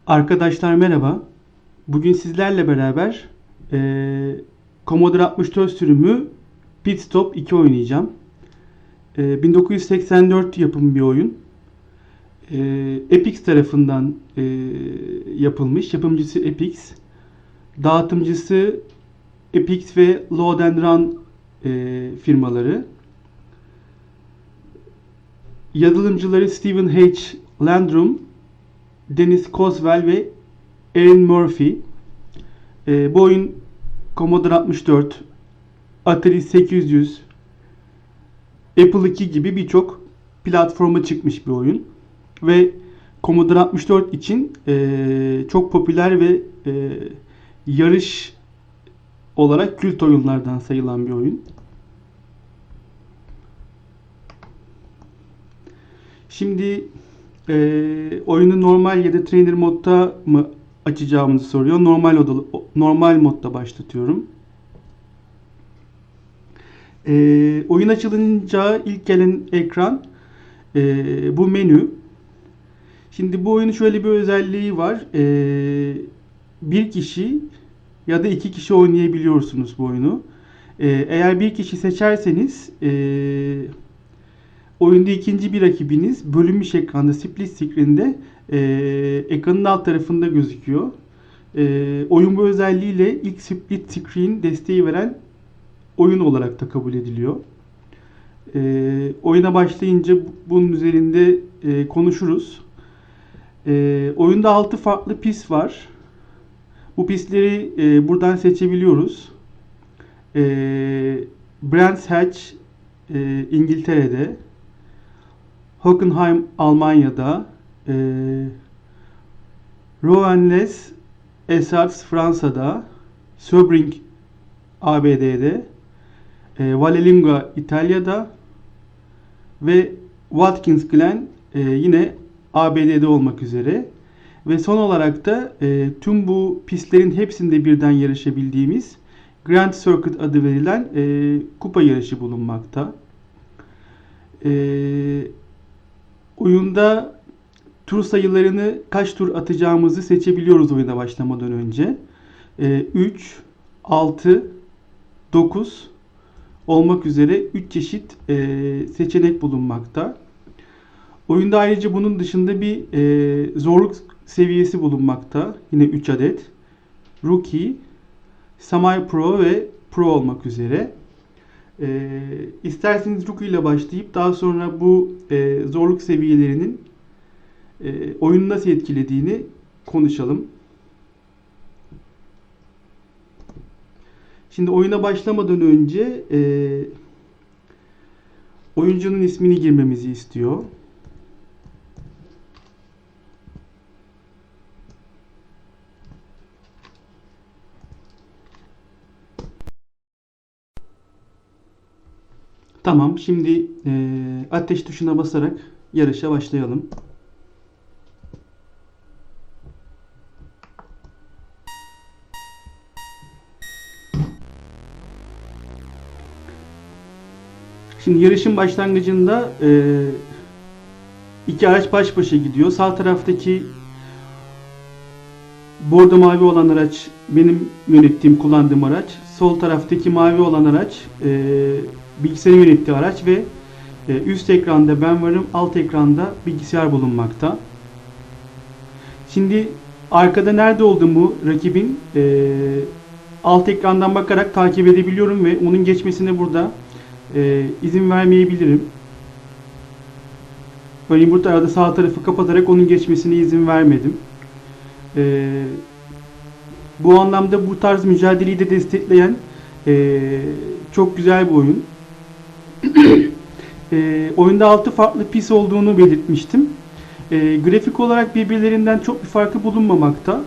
Arkadaşlar merhaba. Bugün sizlerle beraber Commodore 64 sürümü Pit Stop 2 oynayacağım. 1984 yapımı bir oyun. Epix tarafından yapılmış. Yapımcısı Epix. Dağıtımcısı Epix ve Load and Run firmaları. Yazılımcıları Stephen H. Landrum, Dennis Coswell ve Erin Murphy. Bu oyun Commodore 64, Atari 800, Apple II gibi birçok platforma çıkmış bir oyun. Ve Commodore 64 için çok popüler ve yarış olarak kült oyunlardan sayılan bir oyun. Şimdi oyunu normal ya da trainer modda mı açacağımızı soruyor. Normal modda başlatıyorum. Oyun açılınca ilk gelen ekran bu menü. Şimdi bu oyunun şöyle bir özelliği var. Bir kişi ya da iki kişi oynayabiliyorsunuz bu oyunu. Eğer bir kişi seçerseniz oyunda ikinci bir rakibiniz bölünmüş ekranda, split screen'de ekranın alt tarafında gözüküyor. Oyun bu özelliğiyle ilk split screen desteği veren oyun olarak da kabul ediliyor. Oyuna başlayınca bunun üzerinde konuşuruz. Oyunda 6 farklı pist var. Bu pistleri buradan seçebiliyoruz. Brands Hatch İngiltere'de, Hockenheim Almanya'da, Rouen-les Essarts Fransa'da, Sebring ABD'de, Vallelunga İtalya'da ve Watkins Glen yine ABD'de olmak üzere. Ve son olarak da tüm bu pistlerin hepsinde birden yarışabildiğimiz Grand Circuit adı verilen kupa yarışı bulunmakta. Oyunda tur sayılarını kaç tur atacağımızı seçebiliyoruz oyuna başlamadan önce. 3, 6, 9 olmak üzere 3 çeşit seçenek bulunmakta. Oyunda ayrıca bunun dışında bir zorluk seviyesi bulunmakta. Yine 3 adet. Rookie, Semi-Pro ve Pro olmak üzere. İsterseniz Rookie ile başlayıp daha sonra bu zorluk seviyelerinin oyunu nasıl etkilediğini konuşalım. Şimdi oyuna başlamadan önce oyuncunun ismini girmemizi istiyor. Tamam, şimdi ateş tuşuna basarak yarışa başlayalım. Şimdi yarışın başlangıcında iki araç baş başa gidiyor. Sağ taraftaki bordo mavi olan araç benim yönettiğim, kullandığım araç. Sol taraftaki mavi olan araç bilgisayarın yönettiği araç ve üst ekranda ben varım, alt ekranda bilgisayar bulunmakta. Şimdi arkada nerede olduğumu rakibin alt ekrandan bakarak takip edebiliyorum ve onun geçmesine burada izin vermeyebilirim. Örneğin burada arada sağ tarafı kapatarak onun geçmesine izin vermedim. Bu anlamda bu tarz mücadeleyi de destekleyen çok güzel bir oyun. Oyunda 6 farklı pis olduğunu belirtmiştim. Grafik olarak birbirlerinden çok bir farkı bulunmamakta.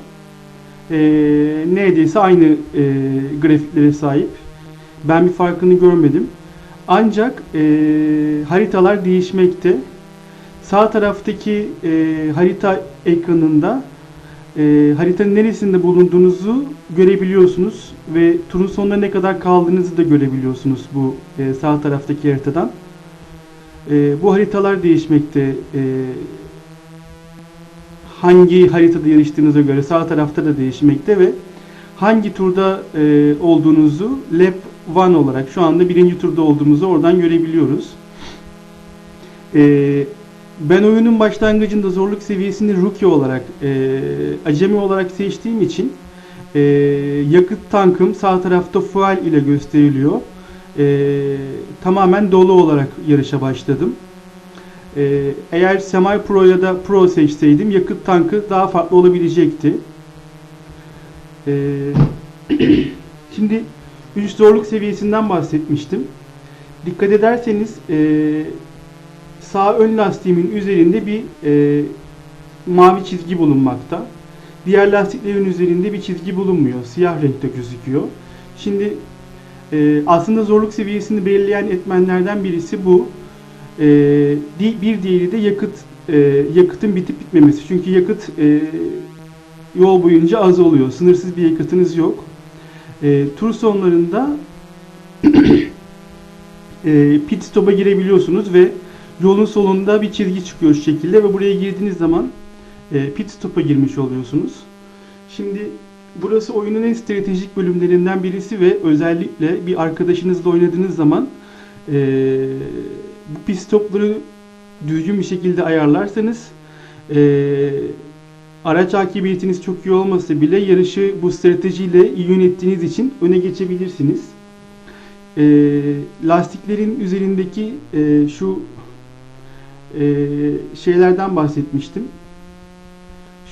Neredeyse aynı grafiklere sahip. Ben bir farkını görmedim. Ancak haritalar değişmekte. Sağ taraftaki harita ekranında haritanın neresinde bulunduğunuzu görebiliyorsunuz ve turun sonuna ne kadar kaldığınızı da görebiliyorsunuz bu sağ taraftaki haritadan. Bu haritalar değişmekte. Hangi haritada yarıştığınıza göre sağ tarafta da değişmekte ve hangi turda olduğunuzu Lap 1 olarak şu anda birinci turda olduğumuzu oradan görebiliyoruz. Ben oyunun başlangıcında zorluk seviyesini Rookie olarak, acemi olarak seçtiğim için yakıt tankım sağ tarafta fuel ile gösteriliyor. Tamamen dolu olarak yarışa başladım. Eğer Semi Pro ya da Pro seçseydim yakıt tankı daha farklı olabilecekti. Şimdi 3 zorluk seviyesinden bahsetmiştim. Dikkat ederseniz sağ ön lastiğimin üzerinde bir mavi çizgi bulunmakta. Diğer lastiklerin üzerinde bir çizgi bulunmuyor. Siyah renkte gözüküyor. Şimdi aslında zorluk seviyesini belirleyen etmenlerden birisi bu. Bir diğeri de yakıtın bitip bitmemesi. Çünkü yakıt yol boyunca az oluyor. Sınırsız bir yakıtınız yok. Tur sonlarında pit stop'a girebiliyorsunuz ve yolun solunda bir çizgi çıkıyor şu şekilde ve buraya girdiğiniz zaman pit stop'a girmiş oluyorsunuz. Şimdi burası oyunun en stratejik bölümlerinden birisi ve özellikle bir arkadaşınızla oynadığınız zaman bu pit stop'ları düzgün bir şekilde ayarlarsanız araç hakimiyetiniz çok iyi olmasa bile yarışı bu stratejiyle iyi yönettiğiniz için öne geçebilirsiniz. Lastiklerin üzerindeki şu şeylerden bahsetmiştim.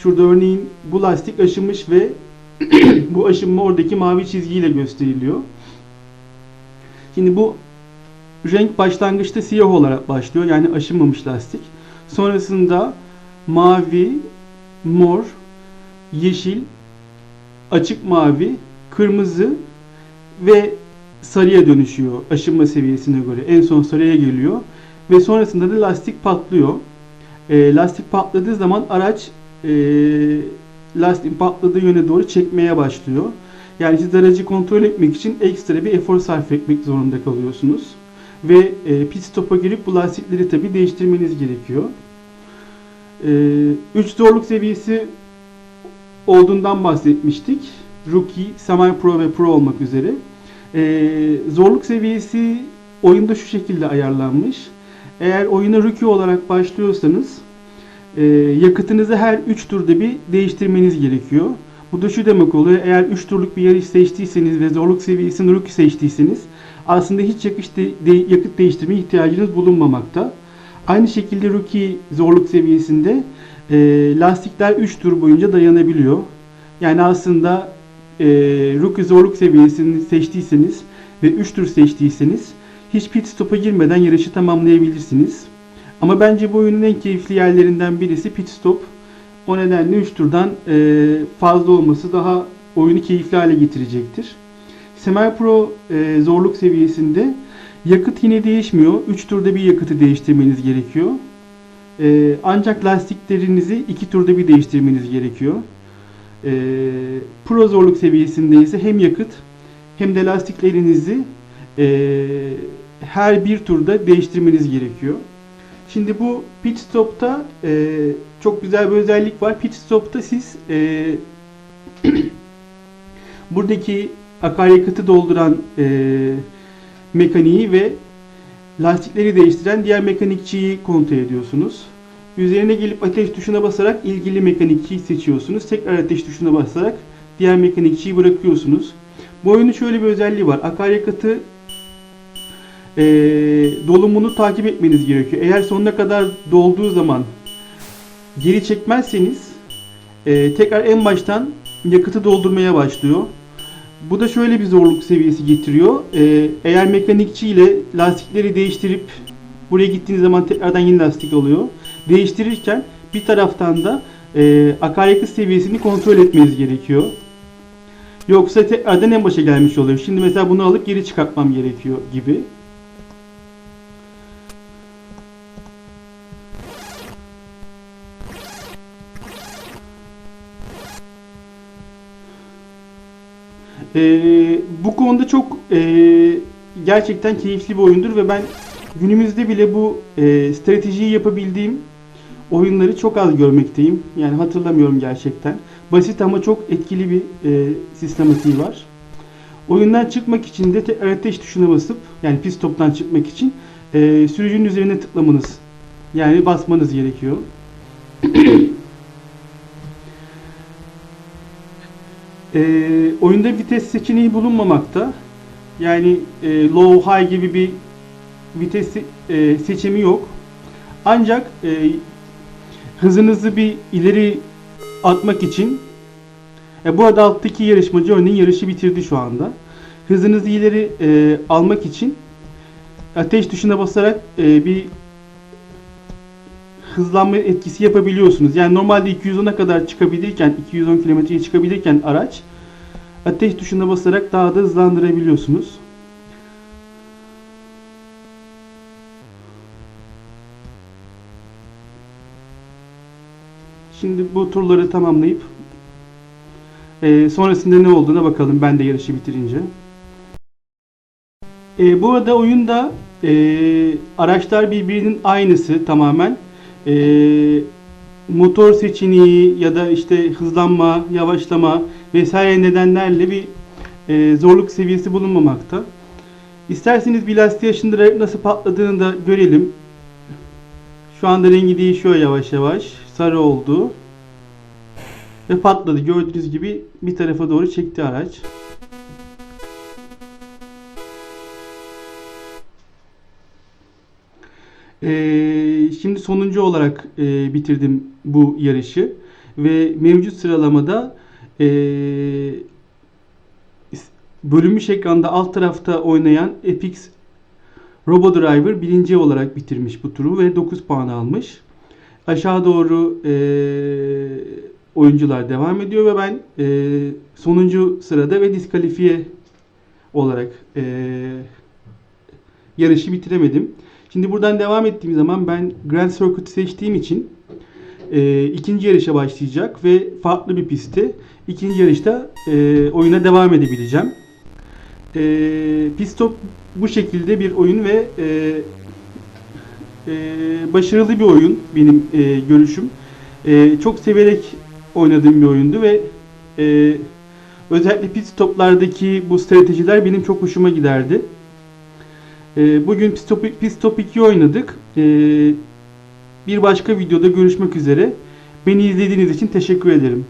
Şurada örneğin bu lastik aşınmış ve bu aşınma oradaki mavi çizgiyle gösteriliyor. Şimdi bu renk başlangıçta siyah olarak başlıyor. Yani aşınmamış lastik. Sonrasında mavi, mor, yeşil, açık mavi, kırmızı ve sarıya dönüşüyor aşınma seviyesine göre. En son sarıya geliyor. Ve sonrasında da lastik patlıyor. Lastik patladığı zaman araç lastiğin patladığı yöne doğru çekmeye başlıyor. Yani siz aracı kontrol etmek için ekstra bir efor sarf etmek zorunda kalıyorsunuz. Ve pit stop'a girip bu lastikleri tabi değiştirmeniz gerekiyor. 3 zorluk seviyesi olduğundan bahsetmiştik. Rookie, Semi Pro ve Pro olmak üzere. Zorluk seviyesi oyunda şu şekilde ayarlanmış. Eğer oyuna Rookie olarak başlıyorsanız yakıtınızı her 3 turda bir değiştirmeniz gerekiyor. Bu da şu demek oluyor. Eğer 3 turluk bir yarış seçtiyseniz ve zorluk seviyesini Rookie seçtiyseniz aslında hiç yakıt değiştirmeye ihtiyacınız bulunmamakta. Aynı şekilde Rookie zorluk seviyesinde lastikler 3 tur boyunca dayanabiliyor. Yani aslında Rookie zorluk seviyesini seçtiyseniz ve 3 tur seçtiyseniz hiç pit stop'a girmeden yarışı tamamlayabilirsiniz. Ama bence bu oyunun en keyifli yerlerinden birisi pit stop. O nedenle 3 turdan fazla olması daha oyunu keyifli hale getirecektir. Semi Pro zorluk seviyesinde yakıt yine değişmiyor. 3 turda bir yakıtı değiştirmeniz gerekiyor. Ancak lastiklerinizi 2 turda bir değiştirmeniz gerekiyor. Pro zorluk seviyesinde ise hem yakıt hem de lastiklerinizi her bir turda değiştirmeniz gerekiyor. Şimdi bu pit stop'ta çok güzel bir özellik var. Pit stop'ta siz buradaki akaryakıtı dolduran mekaniği ve lastikleri değiştiren diğer mekanikçiyi kontrol ediyorsunuz. Üzerine gelip ateş tuşuna basarak ilgili mekanikçiyi seçiyorsunuz. Tekrar ateş tuşuna basarak diğer mekanikçiyi bırakıyorsunuz. Bu oyunun şöyle bir özelliği var. Akaryakıtı dolumunu takip etmeniz gerekiyor. Eğer sonuna kadar dolduğu zaman geri çekmezseniz tekrar en baştan yakıtı doldurmaya başlıyor. Bu da şöyle bir zorluk seviyesi getiriyor. Eğer mekanikçi ile lastikleri değiştirip buraya gittiğiniz zaman tekrardan yeni lastik alıyor. Değiştirirken bir taraftan da akaryakıt seviyesini kontrol etmeniz gerekiyor. Yoksa tekrardan en başa gelmiş oluyor. Şimdi mesela bunu alıp geri çıkartmam gerekiyor gibi. Bu konuda çok gerçekten keyifli bir oyundur ve ben günümüzde bile bu stratejiyi yapabildiğim oyunları çok az görmekteyim. Yani hatırlamıyorum gerçekten. Basit ama çok etkili bir sistematiği var. Oyundan çıkmak için de tekrar ateş tuşuna basıp, yani pit stop'tan çıkmak için sürücünün üzerine tıklamanız, yani basmanız gerekiyor. Oyunda vites seçeneği bulunmamakta. Yani low, high gibi bir vites seçimi yok. Ancak hızınızı bir ileri atmak için, bu arada alttaki yarışmacı örneğin yarışı bitirdi şu anda. Hızınızı ileri almak için ateş tuşuna basarak bir hızlanma etkisi yapabiliyorsunuz. Yani normalde 210'a kadar çıkabilirken, 210 kilometreye çıkabilirken araç, ateş tuşuna basarak daha da hızlandırabiliyorsunuz. Şimdi bu turları tamamlayıp sonrasında ne olduğuna bakalım, ben de yarışı bitirince. Bu arada oyunda araçlar birbirinin aynısı tamamen. Motor seçeneği ya da işte hızlanma, yavaşlama vesaire nedenlerle bir zorluk seviyesi bulunmamakta. İsterseniz bir lastiği aşındırarak nasıl patladığını da görelim. Şu anda rengi değişiyor yavaş yavaş. Sarı oldu. Ve patladı. Gördüğünüz gibi bir tarafa doğru çekti araç. Şimdi sonuncu olarak bitirdim bu yarışı. Ve mevcut sıralamada bölünmüş ekranda alt tarafta oynayan Epix Robo Driver birinci olarak bitirmiş bu turu ve 9 puan almış. Aşağı doğru oyuncular devam ediyor ve ben sonuncu sırada ve diskalifiye olarak yarışı bitiremedim. Şimdi buradan devam ettiğim zaman ben Grand Circuit'ı seçtiğim için ikinci yarışa başlayacak ve farklı bir pistte ikinci yarışta oyuna devam edebileceğim. Pit Stop bu şekilde bir oyun ve başarılı bir oyun benim görüşüm. Çok severek oynadığım bir oyundu ve özellikle pit stoplardaki bu stratejiler benim çok hoşuma giderdi. Bugün Pit Stop 2 oynadık. Bir başka videoda görüşmek üzere. Beni izlediğiniz için teşekkür ederim.